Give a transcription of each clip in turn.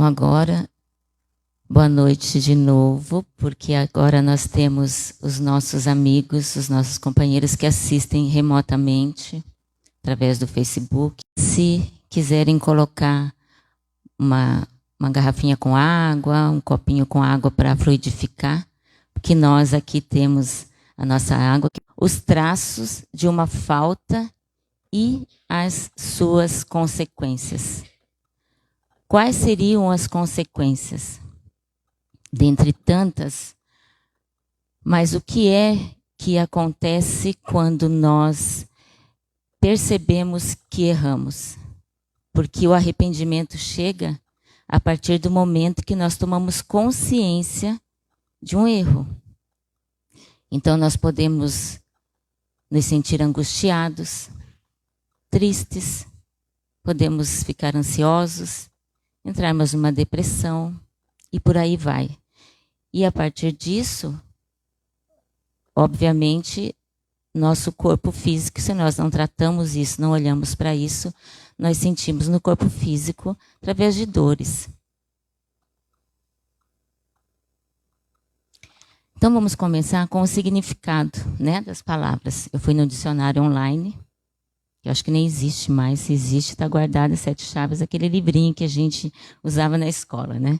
Então agora, boa noite de novo, porque agora nós temos os nossos amigos, os nossos companheiros que assistem remotamente, através do Facebook. Se quiserem colocar uma garrafinha com água, um copinho com água para fluidificar, porque nós aqui temos a nossa água, os traços de uma falta e as suas consequências. Quais seriam as consequências? Dentre tantas, mas o que é que acontece quando nós percebemos que erramos? Porque o arrependimento chega a partir do momento que nós tomamos consciência de um erro. Então nós podemos nos sentir angustiados, tristes, podemos ficar ansiosos, entrarmos numa depressão e por aí vai. E a partir disso, obviamente, nosso corpo físico, se nós não tratamos isso, não olhamos para isso, nós sentimos no corpo físico através de dores. Então vamos começar com o significado, né, das palavras. Eu fui no dicionário online, que eu acho que nem existe mais, se existe, está guardado em 7 chaves, aquele livrinho que a gente usava na escola, né?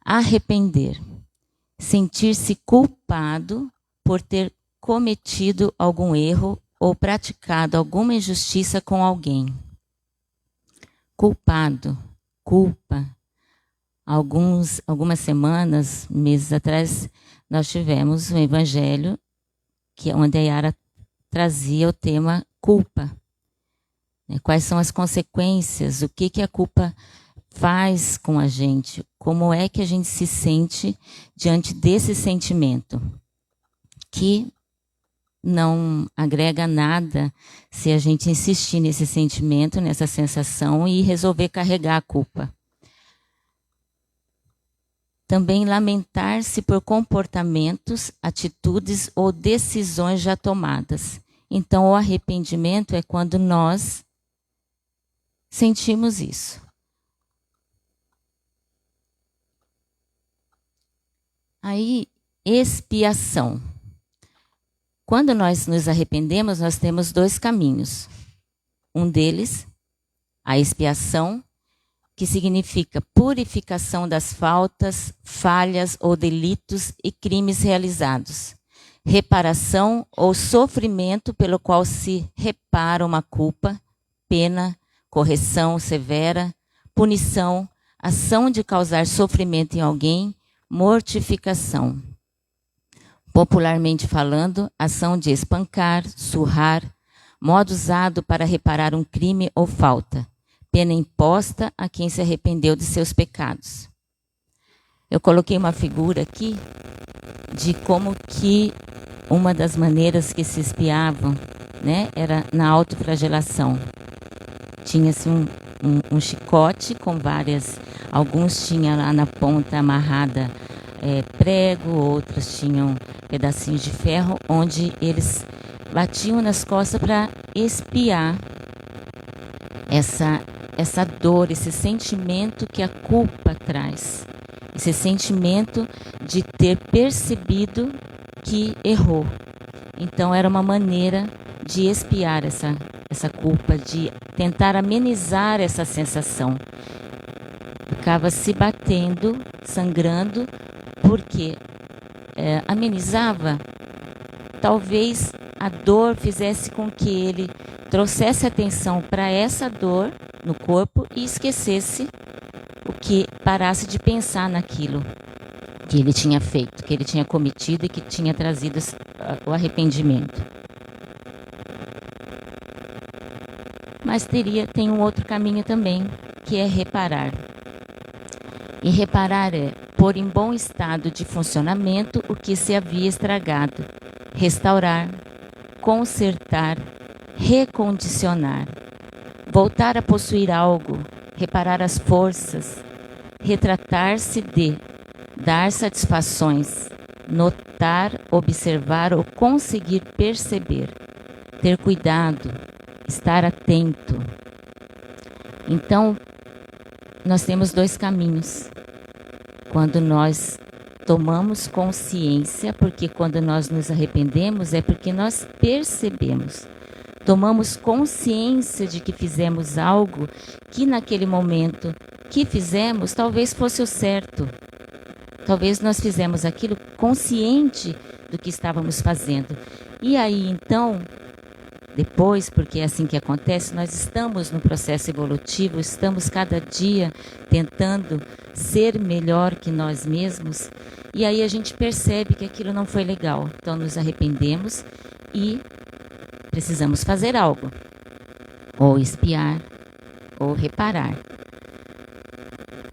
Arrepender. Sentir-se culpado por ter cometido algum erro ou praticado alguma injustiça com alguém. Culpado, culpa. Algumas semanas, meses atrás, nós tivemos um evangelho onde a Yara trazia o tema culpa. Quais são as consequências? O que a culpa faz com a gente? Como é que a gente se sente diante desse sentimento? Que não agrega nada se a gente insistir nesse sentimento, nessa sensação e resolver carregar a culpa. Também lamentar-se por comportamentos, atitudes ou decisões já tomadas. Então, o arrependimento é quando nós sentimos isso. Aí, expiação. Quando nós nos arrependemos, nós temos 2 caminhos. Um deles, a expiação, que significa purificação das faltas, falhas ou delitos e crimes realizados. Reparação ou sofrimento pelo qual se repara uma culpa, pena, correção severa, punição, ação de causar sofrimento em alguém, mortificação. Popularmente falando, ação de espancar, surrar, modo usado para reparar um crime ou falta, pena imposta a quem se arrependeu de seus pecados. Eu coloquei uma figura aqui de como que uma das maneiras que se expiavam, né, era na autoflagelação. Tinha-se um chicote com várias, alguns tinham lá na ponta amarrada prego, outros tinham pedacinhos de ferro, onde eles batiam nas costas para expiar essa dor, esse sentimento que a culpa traz. Esse sentimento de ter percebido que errou. Então era uma maneira de expiar essa culpa, de tentar amenizar essa sensação. Ficava se batendo, sangrando, porque amenizava. Talvez a dor fizesse com que ele trouxesse atenção para essa dor no corpo e esquecesse parasse de pensar naquilo que ele tinha feito, que ele tinha cometido e que tinha trazido o arrependimento. Mas tem um outro caminho também, que é reparar. E reparar é pôr em bom estado de funcionamento o que se havia estragado, restaurar, consertar, recondicionar, voltar a possuir algo, reparar as forças, retratar-se de, dar satisfações, notar, observar ou conseguir perceber, ter cuidado, estar atento. Então, nós temos dois caminhos. Quando nós tomamos consciência, porque quando nós nos arrependemos é porque nós percebemos. Tomamos consciência de que fizemos algo que naquele momento que fizemos talvez fosse o certo. Talvez nós fizemos aquilo consciente do que estávamos fazendo. E aí então, depois, porque é assim que acontece, nós estamos no processo evolutivo, estamos cada dia tentando ser melhor que nós mesmos, e aí a gente percebe que aquilo não foi legal. Então nos arrependemos e precisamos fazer algo, ou espiar, ou reparar.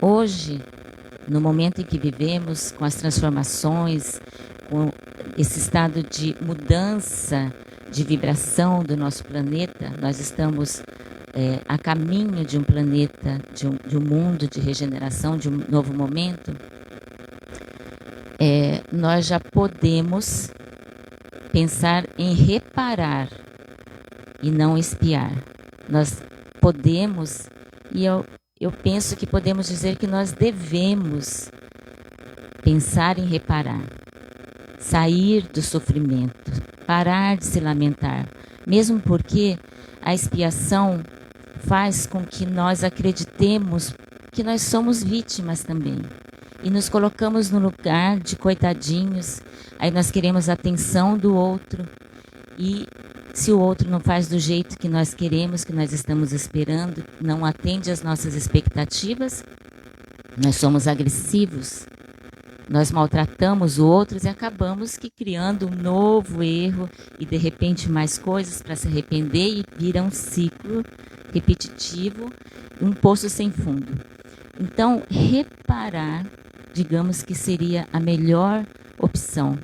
Hoje, no momento em que vivemos, com as transformações, com esse estado de mudança, de vibração do nosso planeta, nós estamos a caminho de um planeta, de um mundo de regeneração, de um novo momento. Nós já podemos pensar em reparar e não espiar. Nós podemos, e eu penso que podemos dizer que nós devemos pensar em reparar, sair do sofrimento, parar de se lamentar, mesmo porque a expiação faz com que nós acreditemos que nós somos vítimas também. E nos colocamos no lugar de coitadinhos, aí nós queremos a atenção do outro, e se o outro não faz do jeito que nós queremos, que nós estamos esperando, não atende às nossas expectativas, nós somos agressivos, nós maltratamos o outro e acabamos que criando um novo erro e de repente mais coisas para se arrepender e vira um ciclo repetitivo, um poço sem fundo. Então, reparar, digamos que seria a melhor opção,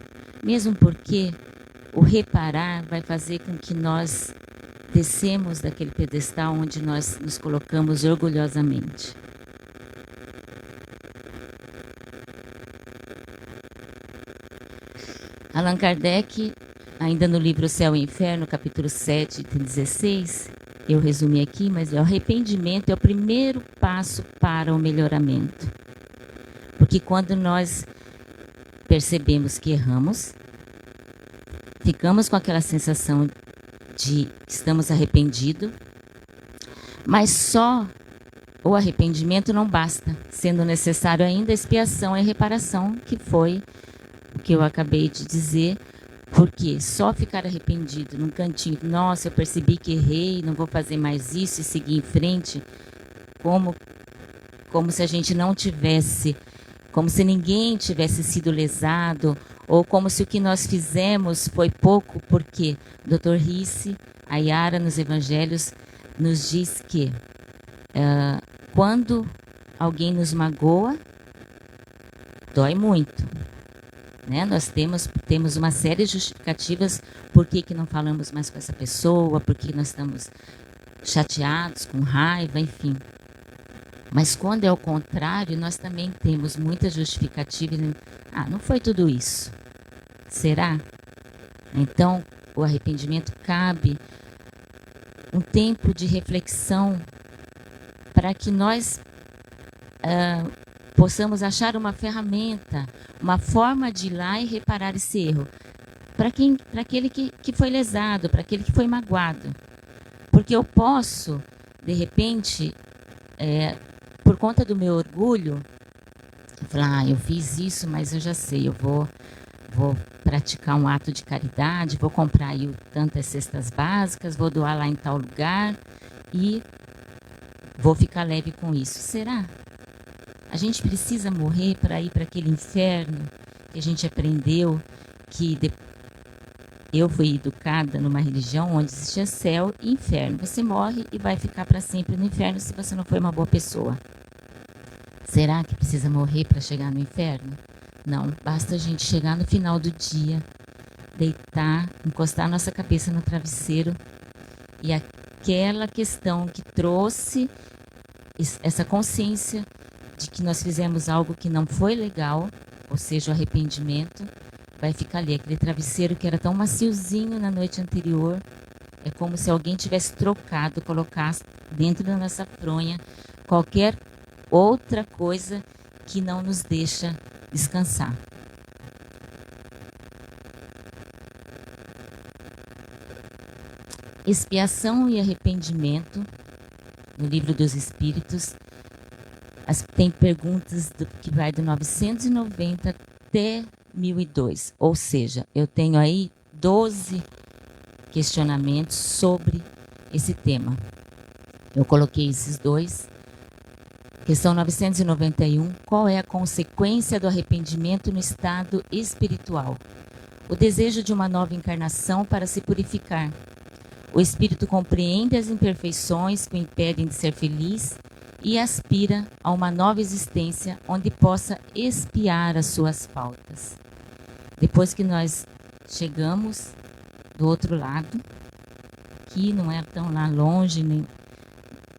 mesmo porque o reparar vai fazer com que nós descemos daquele pedestal onde nós nos colocamos orgulhosamente. Allan Kardec, ainda no livro Céu e Inferno, capítulo 7, item 16, eu resumi aqui, mas o arrependimento é o primeiro passo para o melhoramento. Porque quando nós percebemos que erramos, ficamos com aquela sensação de estamos arrependidos, mas só o arrependimento não basta, sendo necessário ainda a expiação e a reparação, que foi o que eu acabei de dizer, porque só ficar arrependido num cantinho, nossa, eu percebi que errei, não vou fazer mais isso e seguir em frente, como se a gente não tivesse, como se ninguém tivesse sido lesado, ou como se o que nós fizemos foi pouco, porque o Dr. Risse, a Yara nos Evangelhos, nos diz que quando alguém nos magoa, dói muito. Né? Nós temos uma série de justificativas por que não falamos mais com essa pessoa, por que nós estamos chateados, com raiva, enfim. Mas quando é o contrário, nós também temos muitas justificativas. Não foi tudo isso. Será? Então, o arrependimento cabe um tempo de reflexão para que nós possamos achar uma ferramenta, uma forma de ir lá e reparar esse erro. Para aquele que foi lesado, para aquele que foi magoado. Porque eu posso, de repente, por conta do meu orgulho, falar, eu fiz isso, mas eu já sei, eu vou praticar um ato de caridade, vou comprar aí tantas cestas básicas, vou doar lá em tal lugar e vou ficar leve com isso. Será? A gente precisa morrer para ir para aquele inferno que a gente aprendeu, que eu fui educada numa religião onde existia céu e inferno. Você morre e vai ficar para sempre no inferno se você não foi uma boa pessoa. Será que precisa morrer para chegar no inferno? Não, basta a gente chegar no final do dia, deitar, encostar nossa cabeça no travesseiro e aquela questão que trouxe essa consciência de que nós fizemos algo que não foi legal, ou seja, o arrependimento, vai ficar ali. Aquele travesseiro que era tão maciozinho na noite anterior, é como se alguém tivesse trocado, colocasse dentro da nossa fronha qualquer outra coisa que não nos deixa descansar. Expiação e arrependimento, no Livro dos Espíritos, tem perguntas que vai do 990 até 1002. Ou seja, eu tenho aí 12 questionamentos sobre esse tema. Eu coloquei esses dois. Questão 991. Qual é a consequência do arrependimento no estado espiritual? O desejo de uma nova encarnação para se purificar. O espírito compreende as imperfeições que o impedem de ser feliz e aspira a uma nova existência onde possa expiar as suas faltas. Depois que nós chegamos do outro lado, que não é tão lá longe, nem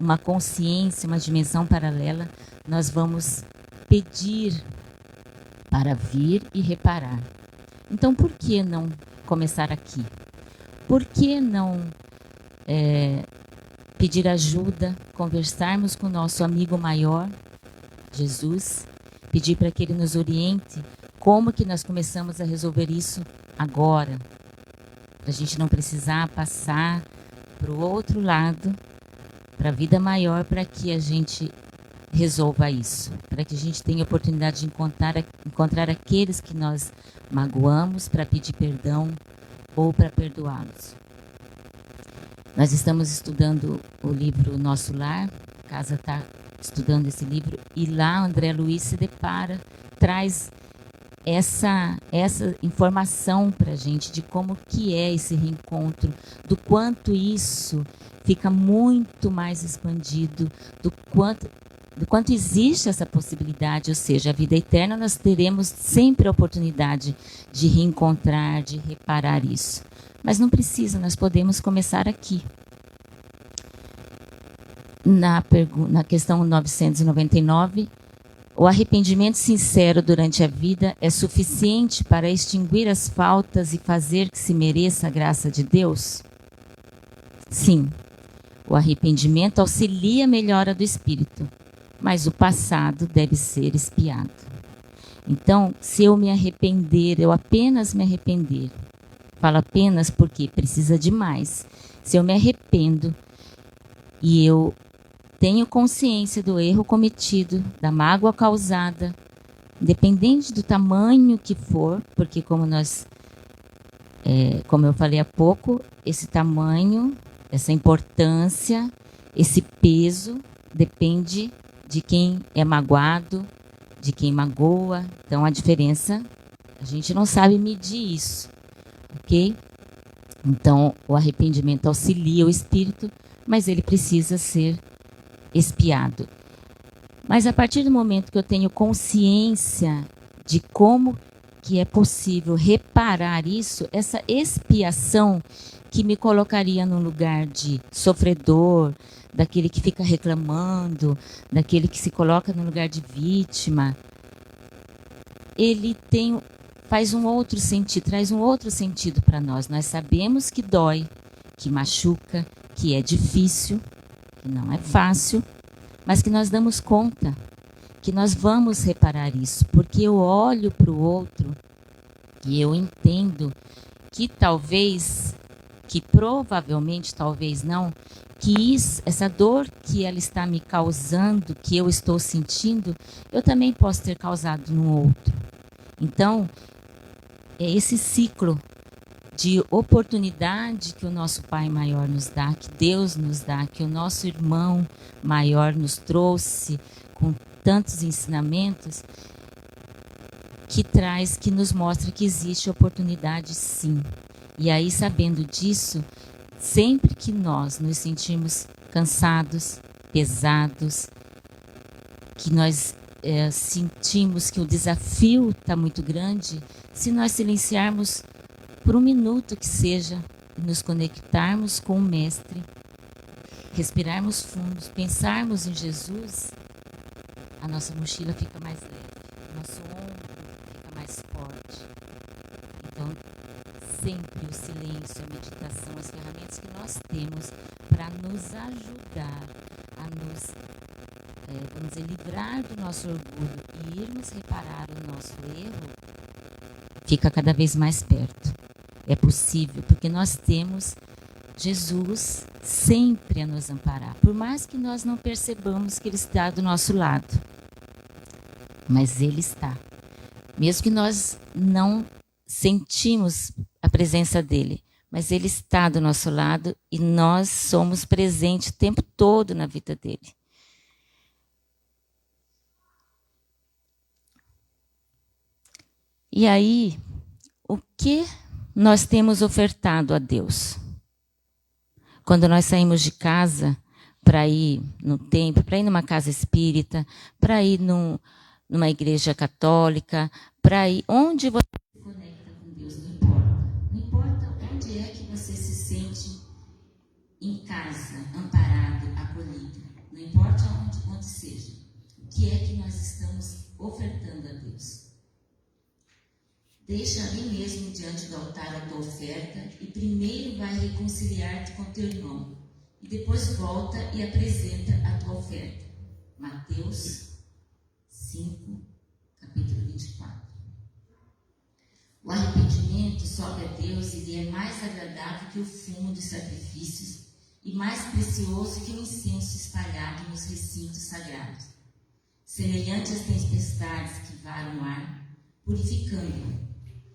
uma consciência, uma dimensão paralela, nós vamos pedir para vir e reparar. Então, por que não começar aqui? Por que não pedir ajuda, conversarmos com o nosso amigo maior, Jesus, pedir para que ele nos oriente como que nós começamos a resolver isso agora, para a gente não precisar passar para o outro lado, para a vida maior, para que a gente resolva isso, para que a gente tenha a oportunidade de encontrar aqueles que nós magoamos para pedir perdão ou para perdoá-los. Nós estamos estudando o livro Nosso Lar, a casa está estudando esse livro, e lá André Luiz se depara, traz essa informação para a gente de como que é esse reencontro, do quanto isso fica muito mais expandido, do quanto existe essa possibilidade, ou seja, a vida eterna nós teremos sempre a oportunidade de reencontrar, de reparar isso. Mas não precisa, nós podemos começar aqui. Na questão 999, o arrependimento sincero durante a vida é suficiente para extinguir as faltas e fazer que se mereça a graça de Deus? Sim, o arrependimento auxilia a melhora do espírito, mas o passado deve ser expiado. Então, se eu me arrepender, eu apenas me arrepender, falo apenas porque precisa de mais. Se eu me arrependo e eu tenho consciência do erro cometido, da mágoa causada, independente do tamanho que for, porque como eu falei há pouco, esse tamanho, essa importância, esse peso depende de quem é magoado, de quem magoa. Então a diferença, a gente não sabe medir isso, ok? Então o arrependimento auxilia o espírito, mas ele precisa ser expiado. Mas a partir do momento que eu tenho consciência de como que é possível reparar isso, essa expiação que me colocaria num lugar de sofredor, daquele que fica reclamando, daquele que se coloca no lugar de vítima, ele faz um outro sentido, traz um outro sentido para nós. Nós sabemos que dói, que machuca, que é difícil, que não é fácil, mas que nós damos conta, que nós vamos reparar isso, porque eu olho para o outro e eu entendo que provavelmente, talvez não, que essa dor que ela está me causando, que eu estou sentindo, eu também posso ter causado no outro. Então, é esse ciclo de oportunidade que o nosso Pai maior nos dá, que Deus nos dá, que o nosso irmão maior nos trouxe com tantos ensinamentos, que nos mostra que existe oportunidade sim. E aí, sabendo disso, sempre que nós nos sentimos cansados, pesados, que nós sentimos que o desafio está muito grande, se nós silenciarmos por um minuto que seja, nos conectarmos com o Mestre, respirarmos fundo, pensarmos em Jesus, a nossa mochila fica mais leve, o nosso ombro fica mais forte. Então, sempre o silêncio, a meditação, as ferramentas que nós temos para nos ajudar a nos vamos dizer, livrar do nosso orgulho e irmos reparar o nosso erro, fica cada vez mais perto. É possível, porque nós temos Jesus sempre a nos amparar, por mais que nós não percebamos que Ele está do nosso lado. Mas Ele está. Mesmo que nós não sentimos a presença dEle, mas Ele está do nosso lado e nós somos presentes o tempo todo na vida dEle. E aí, o que nós temos ofertado a Deus? Quando nós saímos de casa para ir no templo, para ir numa casa espírita, para ir numa igreja católica, para ir onde você se conecta com Deus, não importa. Não importa onde é que você se sente em casa, amparado, acolhido. Não importa onde seja. O que é que nós estamos ofertando a Deus? Deixa ali mesmo diante do altar a tua oferta e primeiro vai reconciliar-te com teu irmão e depois volta e apresenta a tua oferta. Mateus 5, capítulo 24. O arrependimento sobe a Deus e lhe é mais agradável que o fumo dos sacrifícios e mais precioso que o incenso espalhado nos recintos sagrados. Semelhante às tempestades que varram o ar, purificando-o.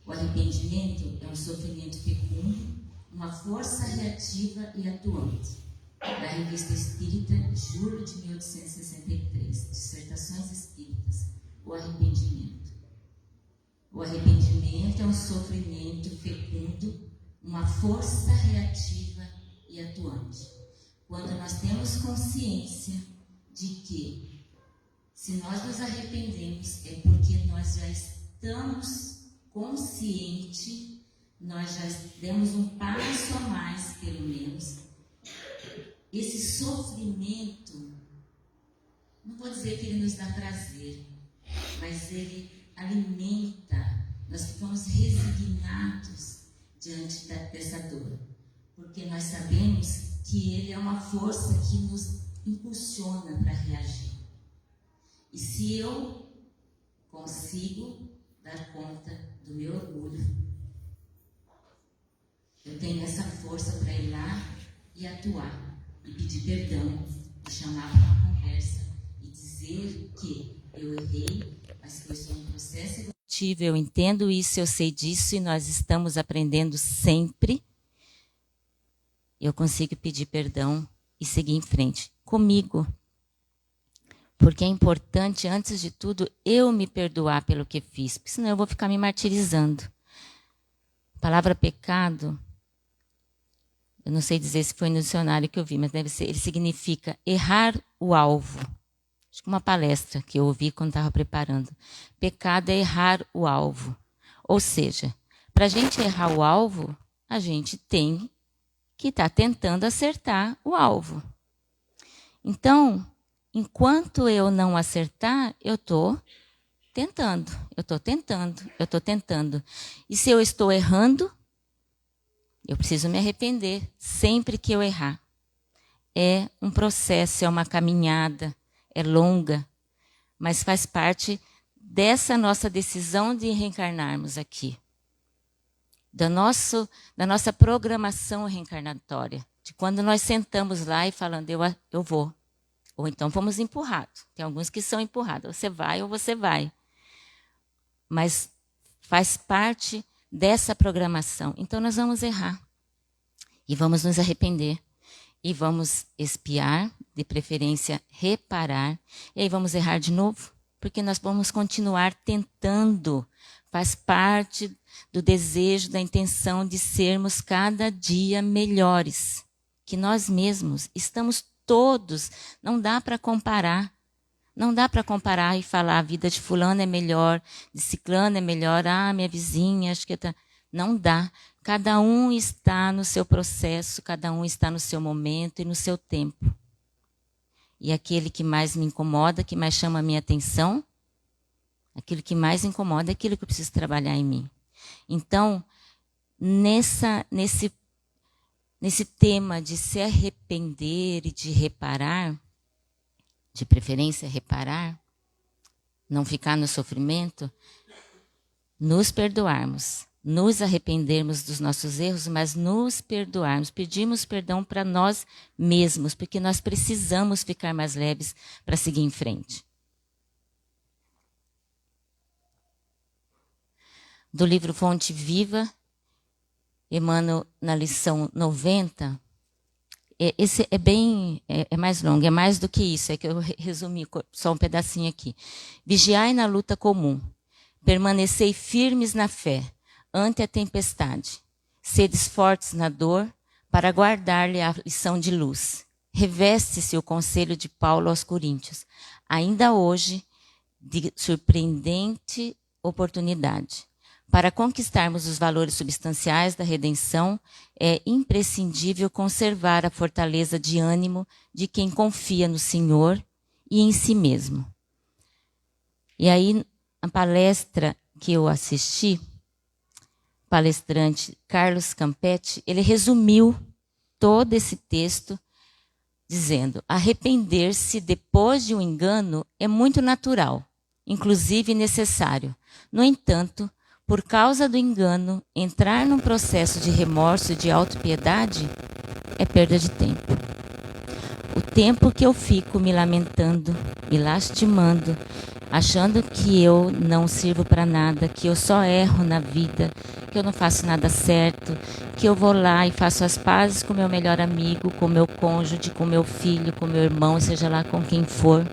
O arrependimento é um sofrimento fecundo, uma força reativa e atuante. Da Revista Espírita, julho de 1863, Dissertações Espíritas, o arrependimento. O arrependimento é um sofrimento fecundo, uma força reativa e atuante. Quando nós temos consciência de que, se nós nos arrependemos, é porque nós já estamos conscientes, nós já demos um passo a mais, pelo menos. Esse sofrimento, não vou dizer que ele nos dá prazer, mas ele alimenta, nós ficamos resignados diante dessa dor, porque nós sabemos que ele é uma força que nos impulsiona para reagir. E se eu consigo dar conta do meu orgulho, eu tenho essa força para ir lá e atuar, e pedir perdão, e chamar para uma conversa, e dizer que eu errei, mas que eu estou em processo evolutivo, eu entendo isso, eu sei disso, e nós estamos aprendendo sempre. Eu consigo pedir perdão e seguir em frente comigo. Porque é importante, antes de tudo, eu me perdoar pelo que fiz, porque senão eu vou ficar me martirizando. A palavra pecado, eu não sei dizer se foi no dicionário que eu vi, mas deve ser, ele significa errar o alvo. Acho que uma palestra que eu ouvi quando estava preparando. Pecado é errar o alvo. Ou seja, para a gente errar o alvo, a gente tem que estar tentando acertar o alvo. Então, enquanto eu não acertar, eu estou tentando. E se eu estou errando, eu preciso me arrepender sempre que eu errar. É um processo, é uma caminhada, é longa, mas faz parte dessa nossa decisão de reencarnarmos aqui. Da nossa programação reencarnatória. De quando nós sentamos lá e falando, eu vou. Ou então fomos empurrados. Tem alguns que são empurrados. Você vai ou você vai. Mas faz parte dessa programação. Então nós vamos errar. E vamos nos arrepender. E vamos expiar, de preferência reparar. E aí vamos errar de novo. Porque nós vamos continuar tentando. Faz parte do desejo, da intenção de sermos cada dia melhores. Que nós mesmos estamos todos, não dá para comparar. Não dá para comparar e falar a vida de fulano é melhor, de ciclano é melhor, minha vizinha, acho que tá. Não dá. Cada um está no seu processo, cada um está no seu momento e no seu tempo. E aquele que mais me incomoda, que mais chama a minha atenção, aquilo que mais incomoda é aquilo que eu preciso trabalhar em mim. Então, nesse tema de se arrepender e de reparar, de preferência reparar, não ficar no sofrimento, nos perdoarmos, nos arrependermos dos nossos erros, mas nos perdoarmos, pedirmos perdão para nós mesmos, porque nós precisamos ficar mais leves para seguir em frente. Do livro Fonte Viva, Emmanuel, na lição 90, esse é mais longo, é mais do que isso, é que eu resumi só um pedacinho aqui. Vigiai na luta comum, permanecei firmes na fé, ante a tempestade. Sedes fortes na dor, para guardar-lhe a lição de luz. Reveste-se o conselho de Paulo aos Coríntios, ainda hoje, de surpreendente oportunidade. Para conquistarmos os valores substanciais da redenção, é imprescindível conservar a fortaleza de ânimo de quem confia no Senhor e em si mesmo. E aí, a palestra que eu assisti, o palestrante Carlos Campetti, ele resumiu todo esse texto dizendo: arrepender-se depois de um engano é muito natural, inclusive necessário. No entanto, por causa do engano, entrar num processo de remorso e de autopiedade é perda de tempo. O tempo que eu fico me lamentando, me lastimando, achando que eu não sirvo para nada, que eu só erro na vida, que eu não faço nada certo, que eu vou lá e faço as pazes com meu melhor amigo, com meu cônjuge, com meu filho, com meu irmão, seja lá com quem for.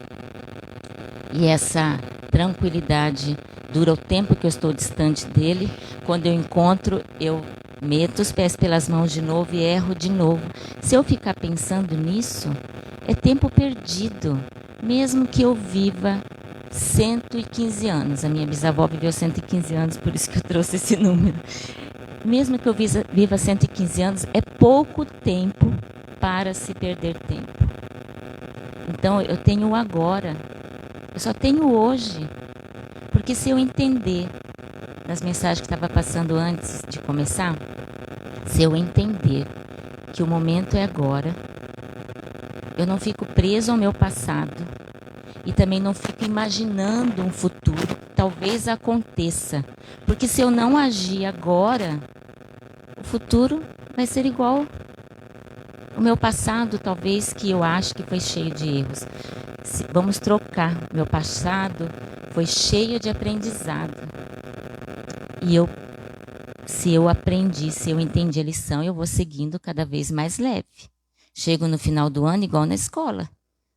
E essa tranquilidade dura o tempo que eu estou distante dele. Quando eu encontro, eu meto os pés pelas mãos de novo e erro de novo. Se eu ficar pensando nisso, é tempo perdido, mesmo que eu viva 115 anos. A minha bisavó viveu 115 anos, por isso que eu trouxe esse número. Mesmo que eu viva 115 anos, é pouco tempo para se perder tempo. Então, eu tenho o agora. Eu só tenho hoje. Porque se eu entender, nas mensagens que estava passando antes de começar, se eu entender que o momento é agora, eu não fico preso ao meu passado e também não fico imaginando um futuro que talvez aconteça. Porque se eu não agir agora, o futuro vai ser igual o meu passado, talvez, que eu acho que foi cheio de erros. Vamos trocar. Meu passado foi cheio de aprendizado. E se eu aprendi, se eu entendi a lição, eu vou seguindo cada vez mais leve. Chego no final do ano igual na escola.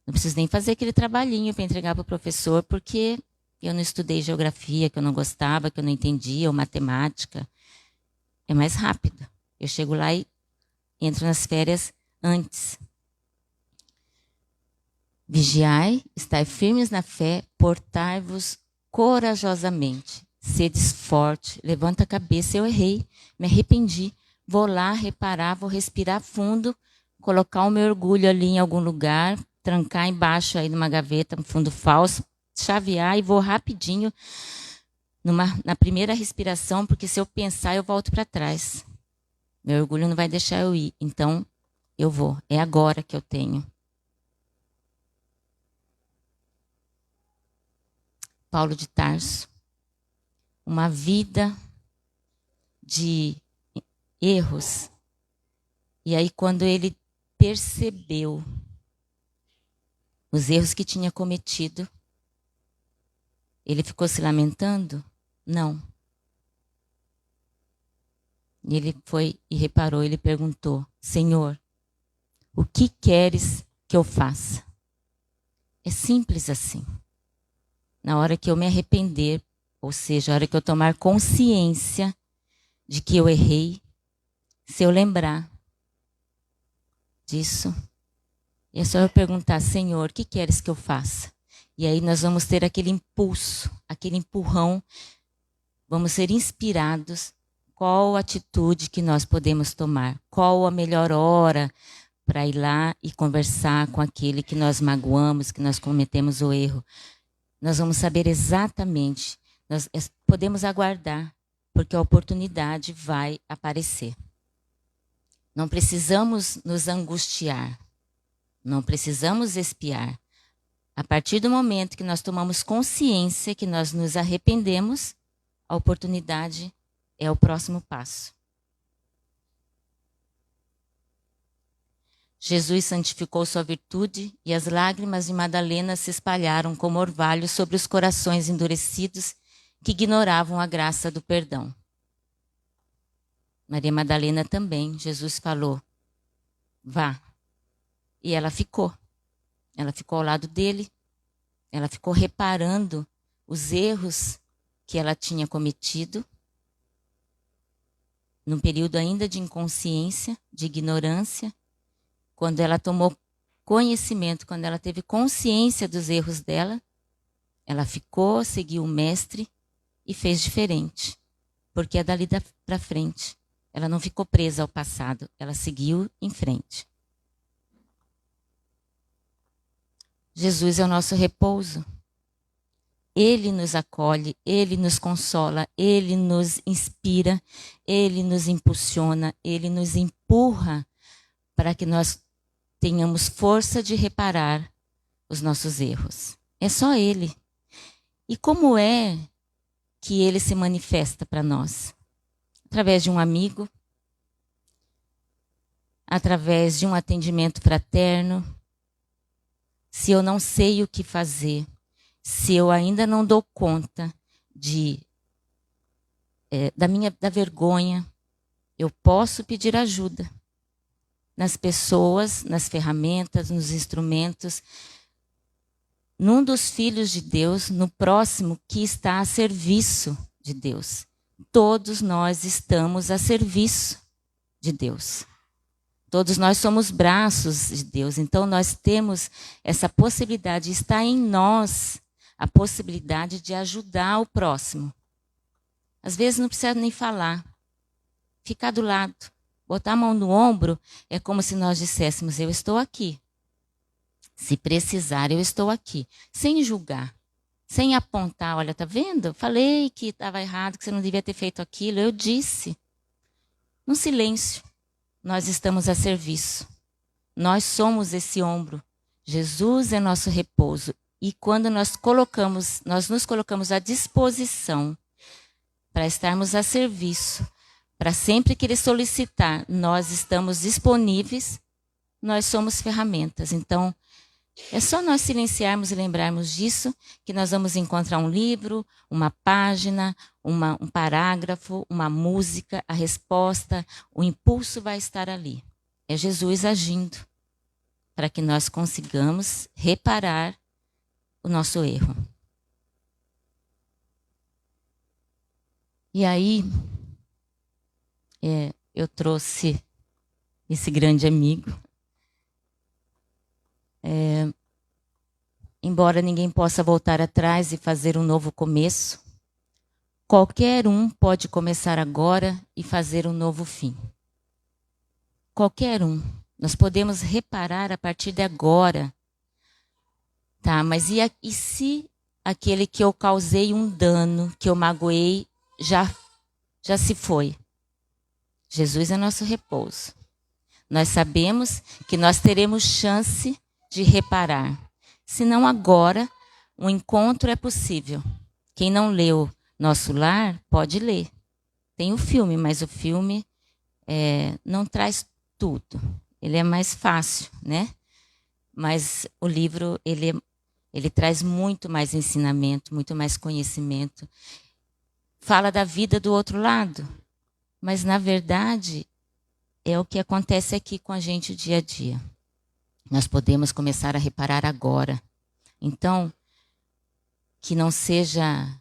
Não preciso nem fazer aquele trabalhinho para entregar para o professor, porque eu não estudei geografia, que eu não gostava, que eu não entendia, ou matemática. É mais rápido. Eu chego lá e entro nas férias antes. Vigiai, estai firmes na fé, portai-vos corajosamente. Sedes forte, levanta a cabeça, eu errei, me arrependi. Vou lá reparar, vou respirar fundo, colocar o meu orgulho ali em algum lugar, trancar embaixo aí numa gaveta, um fundo falso, chavear e vou rapidinho na primeira respiração, porque se eu pensar eu volto para trás. Meu orgulho não vai deixar eu ir, então eu vou. É agora que eu tenho. Paulo de Tarso, uma vida de erros. E aí, quando ele percebeu os erros que tinha cometido, ele ficou se lamentando? Não. Ele foi e reparou, ele perguntou: Senhor, o que queres que eu faça? É simples assim. Na hora que eu me arrepender, ou seja, a hora que eu tomar consciência de que eu errei, se eu lembrar disso, e é só eu perguntar: Senhor, o que queres que eu faça? E aí nós vamos ter aquele impulso, aquele empurrão, vamos ser inspirados. Qual atitude que nós podemos tomar? Qual a melhor hora para ir lá e conversar com aquele que nós magoamos, que nós cometemos o erro? Nós vamos saber exatamente, nós podemos aguardar, porque a oportunidade vai aparecer. Não precisamos nos angustiar, não precisamos espiar. A partir do momento que nós tomamos consciência que nós nos arrependemos, a oportunidade é o próximo passo. Jesus santificou sua virtude e as lágrimas de Madalena se espalharam como orvalho sobre os corações endurecidos que ignoravam a graça do perdão. Maria Madalena também, Jesus falou, vá. E ela ficou. Ela ficou ao lado dele, ela ficou reparando os erros que ela tinha cometido, num período ainda de inconsciência, de ignorância. Quando ela tomou conhecimento, quando ela teve consciência dos erros dela, ela ficou, seguiu o mestre e fez diferente. Porque é dali para frente. Ela não ficou presa ao passado, ela seguiu em frente. Jesus é o nosso repouso. Ele nos acolhe, Ele nos consola, Ele nos inspira, Ele nos impulsiona, Ele nos empurra para que nós tenhamos força de reparar os nossos erros. É só Ele. E como é que Ele se manifesta para nós? Através de um amigo, através de um atendimento fraterno. Se eu não sei o que fazer, se eu ainda não dou conta da vergonha, eu posso pedir ajuda nas pessoas, nas ferramentas, nos instrumentos, num dos filhos de Deus, no próximo que está a serviço de Deus. Todos nós estamos a serviço de Deus. Todos nós somos braços de Deus, então nós temos essa possibilidade, está em nós a possibilidade de ajudar o próximo. Às vezes não precisa nem falar, ficar do lado, botar a mão no ombro é como se nós disséssemos, eu estou aqui. Se precisar, eu estou aqui, sem julgar, sem apontar, olha, tá vendo? Falei que estava errado, que você não devia ter feito aquilo, eu disse. No silêncio. Nós estamos a serviço. Nós somos esse ombro. Jesus é nosso repouso. E quando nós nos colocamos à disposição para estarmos a serviço, para sempre que Ele solicitar, nós estamos disponíveis, nós somos ferramentas. Então, é só nós silenciarmos e lembrarmos disso, que nós vamos encontrar um livro, uma página, um parágrafo, uma música, a resposta, o impulso vai estar ali. É Jesus agindo para que nós consigamos reparar o nosso erro. E aí, eu trouxe esse grande amigo. Embora ninguém possa voltar atrás e fazer um novo começo, qualquer um pode começar agora e fazer um novo fim. Qualquer um. Nós podemos reparar a partir de agora. Tá, mas e se aquele que eu causei um dano, que eu magoei, já se foi? Jesus é nosso repouso. Nós sabemos que nós teremos chance de reparar. Se não agora, um encontro é possível. Quem não leu Nosso Lar, pode ler. Tem o filme, mas o filme não traz tudo. Ele é mais fácil, né? Mas o livro, ele traz muito mais ensinamento, muito mais conhecimento. Fala da vida do outro lado. Mas, na verdade, é o que acontece aqui com a gente dia a dia. Nós podemos começar a reparar agora. Então, que não seja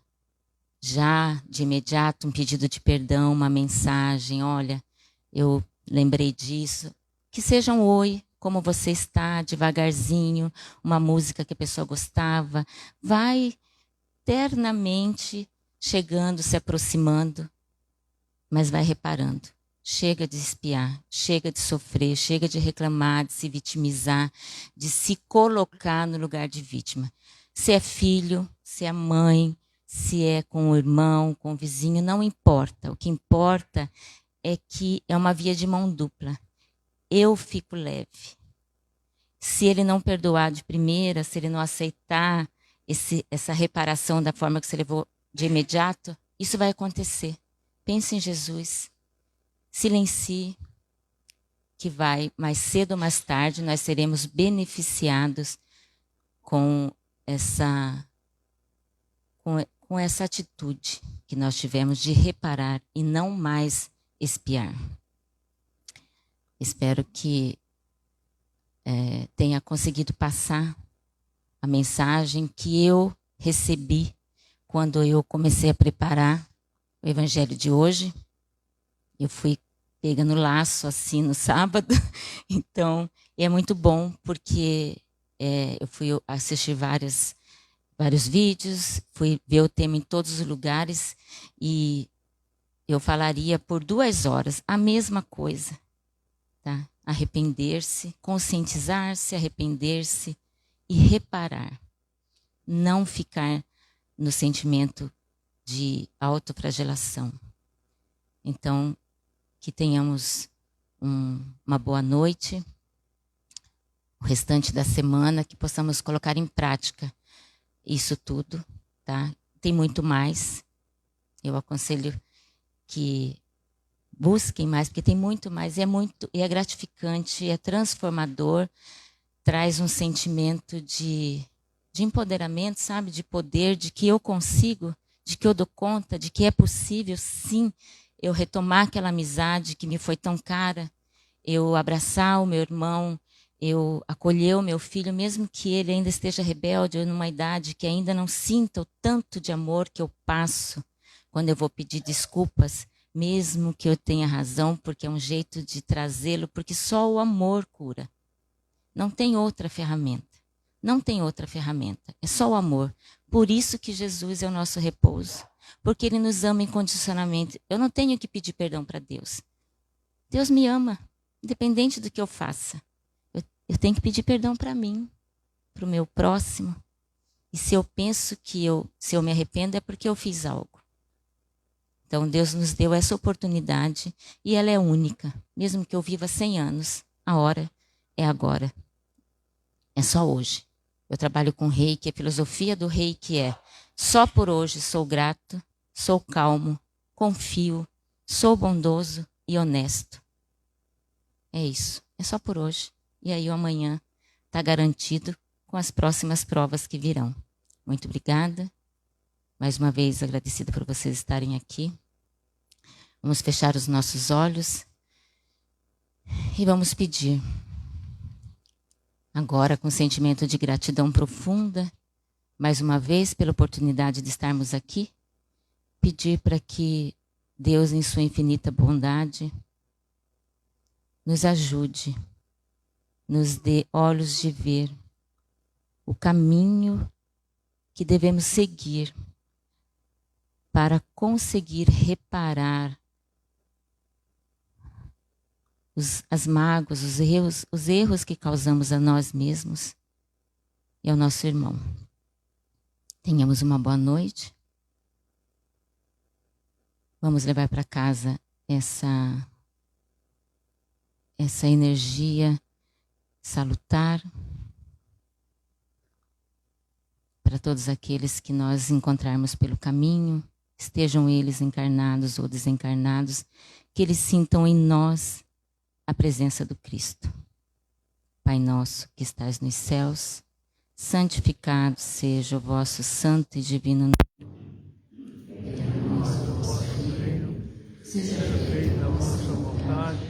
já de imediato um pedido de perdão, uma mensagem, olha, eu lembrei disso. Que seja um oi, como você está, devagarzinho, uma música que a pessoa gostava. Vai ternamente chegando, se aproximando, mas vai reparando. Chega de espiar, chega de sofrer, chega de reclamar, de se vitimizar, de se colocar no lugar de vítima. Se é filho, se é mãe, se é com o irmão, com o vizinho, não importa. O que importa é que é uma via de mão dupla. Eu fico leve. Se ele não perdoar de primeira, se ele não aceitar essa reparação da forma que você levou de imediato, isso vai acontecer. Pense em Jesus. Silencie, que vai, mais cedo ou mais tarde, nós seremos beneficiados com essa atitude que nós tivemos de reparar e não mais espiar. Espero que tenha conseguido passar a mensagem que eu recebi quando eu comecei a preparar o evangelho de hoje. Eu fui pega no laço assim no sábado, então é muito bom porque eu fui assistir vários vídeos, fui ver o tema em todos os lugares e eu falaria por 2 horas a mesma coisa, tá? Arrepender-se, conscientizar-se, arrepender-se e reparar. Não ficar no sentimento de autoflagelação. Então, que tenhamos uma boa noite, o restante da semana, que possamos colocar em prática isso tudo, tá? Tem muito mais. Eu aconselho que busquem mais, porque tem muito mais. É gratificante, é transformador, traz um sentimento de empoderamento, sabe? De poder, de que eu consigo, de que eu dou conta, de que é possível, sim, eu retomar aquela amizade que me foi tão cara, eu abraçar o meu irmão, eu acolher o meu filho, mesmo que ele ainda esteja rebelde ou numa idade que ainda não sinta o tanto de amor que eu passo quando eu vou pedir desculpas, mesmo que eu tenha razão, porque é um jeito de trazê-lo, porque só o amor cura. Não tem outra ferramenta. Não tem outra ferramenta. É só o amor. Por isso que Jesus é o nosso repouso. Porque Ele nos ama incondicionalmente. Eu não tenho que pedir perdão para Deus. Deus me ama, independente do que eu faça. Eu tenho que pedir perdão para mim, para o meu próximo. E se eu penso que se eu me arrependo, é porque eu fiz algo. Então Deus nos deu essa oportunidade e ela é única. Mesmo que eu viva 100 anos, a hora é agora. É só hoje. Eu trabalho com Reiki, a filosofia do Reiki é: só por hoje sou grato, sou calmo, confio, sou bondoso e honesto. É isso. É só por hoje. E aí o amanhã está garantido com as próximas provas que virão. Muito obrigada. Mais uma vez agradecida por vocês estarem aqui. Vamos fechar os nossos olhos e vamos pedir. Agora, com sentimento de gratidão profunda, mais uma vez, pela oportunidade de estarmos aqui, pedir para que Deus, em sua infinita bondade, nos ajude, nos dê olhos de ver o caminho que devemos seguir para conseguir reparar as mágoas, os erros que causamos a nós mesmos e ao nosso irmão. Tenhamos uma boa noite. Vamos levar para casa essa energia salutar para todos aqueles que nós encontrarmos pelo caminho, estejam eles encarnados ou desencarnados, que eles sintam em nós a presença do Cristo. Pai nosso que estás nos céus, santificado seja o vosso santo e divino nome. Seja feita a vossa vontade,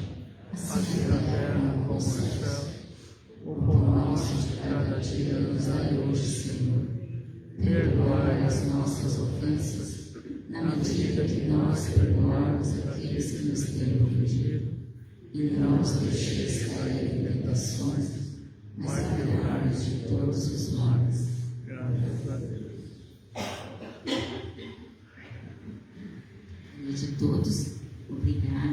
assim na terra como no céu. O pão nosso de cada dia nos dai hoje, Senhor. Perdoai as nossas ofensas, na medida que nós perdoamos aqueles que nos têm ofendido. E não nos deixeis cair em tentações, mas livrai-nos de todos os males. Graças a Deus. De todos, obrigado.